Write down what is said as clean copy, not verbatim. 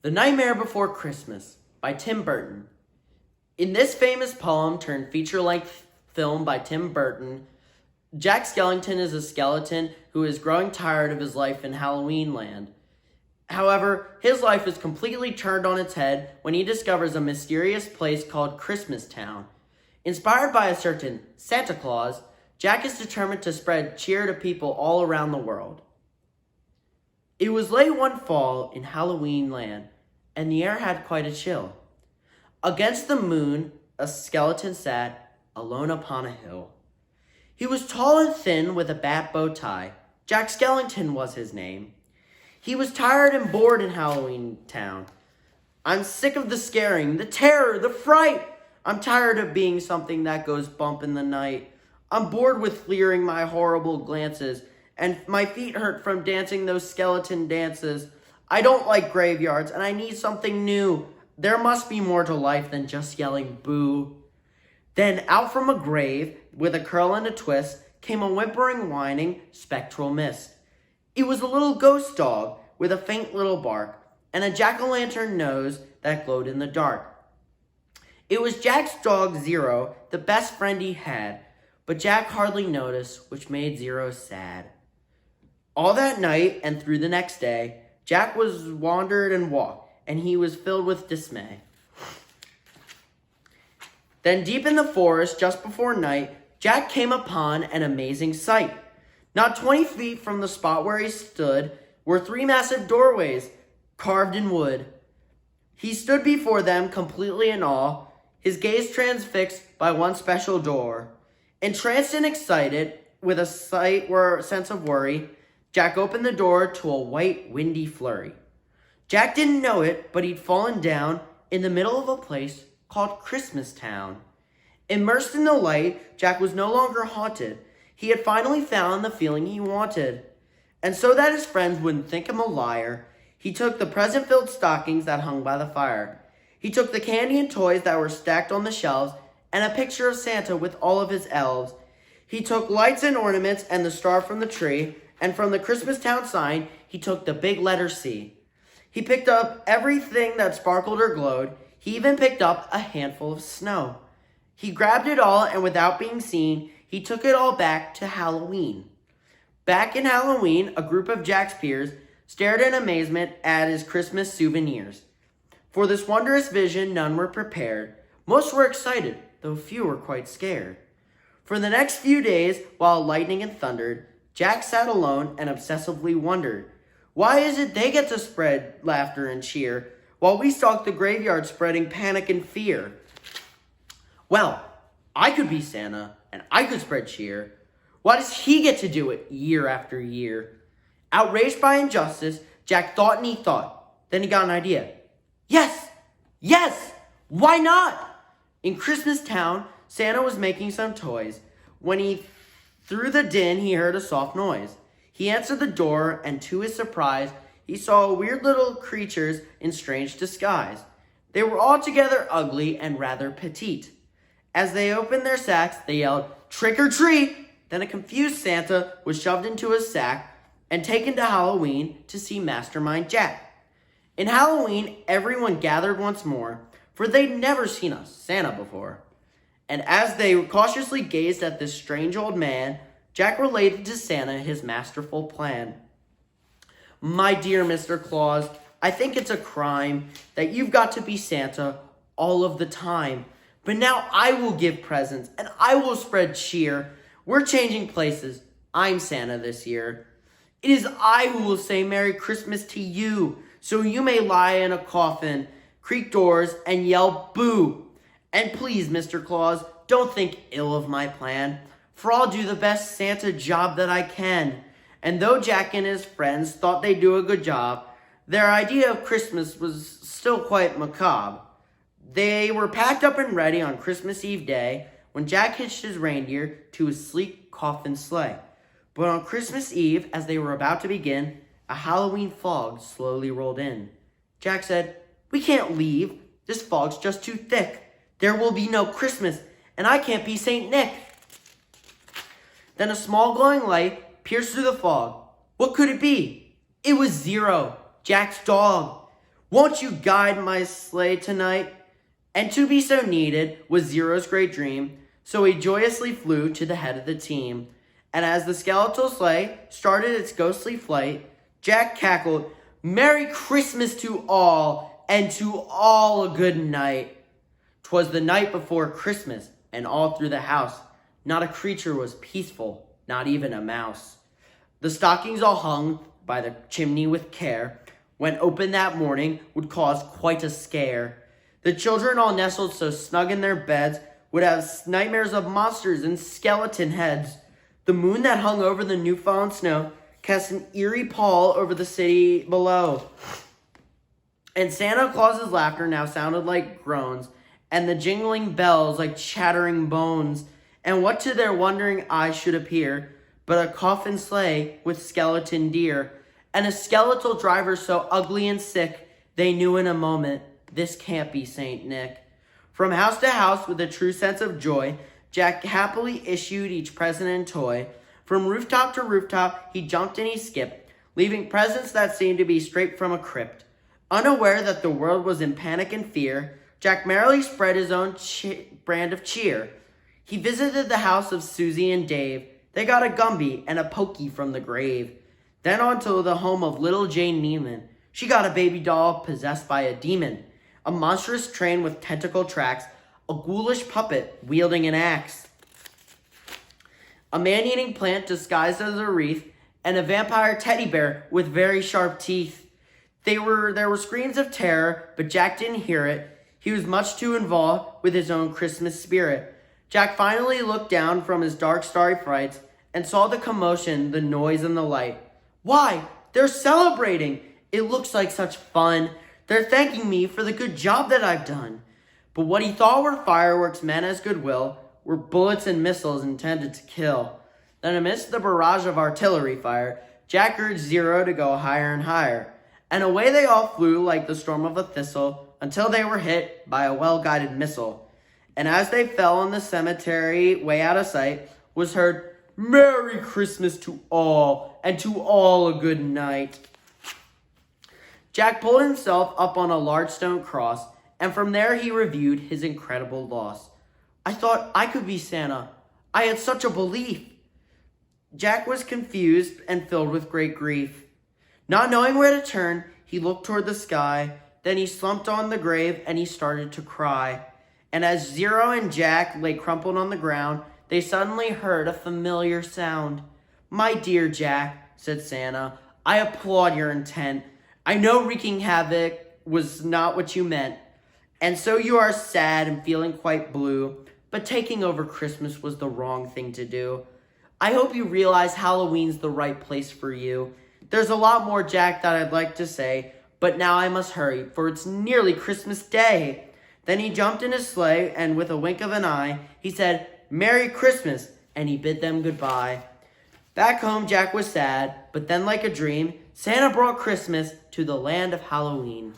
The Nightmare Before Christmas by Tim Burton. In this famous poem turned feature-length film by Tim Burton, Jack Skellington is a skeleton who is growing tired of his life in Halloween land. However, his life is completely turned on its head when he discovers a mysterious place called Christmas Town. Inspired by a certain Santa Claus, Jack is determined to spread cheer to people all around the world. It was late one fall in Halloween land, and the air had quite a chill. Against the moon, a skeleton sat, alone upon a hill. He was tall and thin with a bat bow tie. Jack Skellington was his name. He was tired and bored in Halloween Town. I'm sick of the scaring, the terror, the fright. I'm tired of being something that goes bump in the night. I'm bored with fleering my horrible glances, and my feet hurt from dancing those skeleton dances. I don't like graveyards, and I need something new. There must be more to life than just yelling boo. Then out from a grave, with a curl and a twist, came a whimpering, whining, spectral mist. It was a little ghost dog with a faint little bark, and a jack-o'-lantern nose that glowed in the dark. It was Jack's dog Zero, the best friend he had, but Jack hardly noticed, which made Zero sad. All that night and through the next day, Jack was wandered and walked, and he was filled with dismay. Then deep in the forest, just before night, Jack came upon an amazing sight. Not 20 feet from the spot where he stood were 3 massive doorways, carved in wood. He stood before them completely in awe, his gaze transfixed by one special door. Entranced and excited, with a sense of worry, Jack opened the door to a white, windy flurry. Jack didn't know it, but he'd fallen down in the middle of a place called Christmas Town. Immersed in the light, Jack was no longer haunted. He had finally found the feeling he wanted. And so that his friends wouldn't think him a liar, he took the present-filled stockings that hung by the fire. He took the candy and toys that were stacked on the shelves, and a picture of Santa with all of his elves. He took lights and ornaments and the star from the tree, and from the Christmas Town sign, he took the big letter C. He picked up everything that sparkled or glowed. He even picked up a handful of snow. He grabbed it all, and without being seen, he took it all back to Halloween. Back in Halloween, a group of Jack's peers stared in amazement at his Christmas souvenirs. For this wondrous vision, none were prepared. Most were excited, though few were quite scared. For the next few days, while lightning and thundered, Jack sat alone and obsessively wondered, why is it they get to spread laughter and cheer, while we stalk the graveyard spreading panic and fear? Well, I could be Santa, and I could spread cheer. Why does he get to do it year after year? Outraged by injustice, Jack thought and he thought. Then he got an idea. Yes, why not? In Christmas Town, Santa was making some toys. When he through the din, he heard a soft noise. He answered the door, and to his surprise, he saw weird little creatures in strange disguise. They were altogether ugly and rather petite. As they opened their sacks, they yelled, "Trick or treat!" Then a confused Santa was shoved into a sack and taken to Halloween to see Mastermind Jack. In Halloween, everyone gathered once more, for they'd never seen a Santa before. And as they cautiously gazed at this strange old man, Jack related to Santa his masterful plan. "My dear Mr. Claus, I think it's a crime that you've got to be Santa all of the time. But now I will give presents, and I will spread cheer. We're changing places. I'm Santa this year. It is I who will say Merry Christmas to you, so you may lie in a coffin, creak doors, and yell boo. And please, Mr. Claus, don't think ill of my plan, for I'll do the best Santa job that I can." And though Jack and his friends thought they'd do a good job, their idea of Christmas was still quite macabre. They were packed up and ready on Christmas Eve day when Jack hitched his reindeer to his sleek coffin sleigh. But on Christmas Eve, as they were about to begin, a Halloween fog slowly rolled in. Jack said, "We can't leave. This fog's just too thick. There will be no Christmas, and I can't be Saint Nick." Then a small glowing light pierced through the fog. What could it be? It was Zero, Jack's dog. Won't you guide my sleigh tonight? And to be so needed was Zero's great dream, so he joyously flew to the head of the team. And as the skeletal sleigh started its ghostly flight, Jack cackled, "Merry Christmas to all, and to all a good night." 'Twas the night before Christmas, and all through the house, not a creature was peaceful, not even a mouse. The stockings all hung by the chimney with care, when opened that morning would cause quite a scare. The children all nestled so snug in their beds would have nightmares of monsters and skeleton heads. The moon that hung over the new fallen snow cast an eerie pall over the city below. And Santa Claus's laughter now sounded like groans, and the jingling bells like chattering bones. And what to their wondering eyes should appear but a coffin sleigh with skeleton deer, and a skeletal driver so ugly and sick they knew in a moment, this can't be Saint Nick. From house to house with a true sense of joy, Jack happily issued each present and toy. From rooftop to rooftop he jumped and he skipped, leaving presents that seemed to be straight from a crypt. Unaware that the world was in panic and fear, Jack merrily spread his own brand of cheer. He visited the house of Susie and Dave. They got a Gumby and a Pokey from the grave. Then on to the home of little Jane Neiman. She got a baby doll possessed by a demon, a monstrous train with tentacle tracks, a ghoulish puppet wielding an axe, a man-eating plant disguised as a wreath, and a vampire teddy bear with very sharp teeth. There were screams of terror, but Jack didn't hear it. He was much too involved with his own Christmas spirit. Jack finally looked down from his dark, starry frights and saw the commotion, the noise, and the light. Why, they're celebrating! It looks like such fun. They're thanking me for the good job that I've done. But what he thought were fireworks meant as goodwill were bullets and missiles intended to kill. Then amidst the barrage of artillery fire, Jack urged Zero to go higher and higher. And away they all flew like the storm of a thistle until they were hit by a well-guided missile. And as they fell in the cemetery way out of sight, was heard, "Merry Christmas to all, and to all a good night." Jack pulled himself up on a large stone cross, and from there he reviewed his incredible loss. I thought I could be Santa. I had such a belief. Jack was confused and filled with great grief. Not knowing where to turn, he looked toward the sky. Then he slumped on the grave and he started to cry. And as Zero and Jack lay crumpled on the ground, they suddenly heard a familiar sound. "My dear Jack," said Santa, "I applaud your intent. I know wreaking havoc was not what you meant. And so you are sad and feeling quite blue, but taking over Christmas was the wrong thing to do. I hope you realize Halloween's the right place for you. There's a lot more, Jack, that I'd like to say, but now I must hurry, for it's nearly Christmas Day." Then he jumped in his sleigh, and with a wink of an eye, he said, "Merry Christmas," and he bid them goodbye. Back home, Jack was sad, but then like a dream, Santa brought Christmas to the land of Halloween.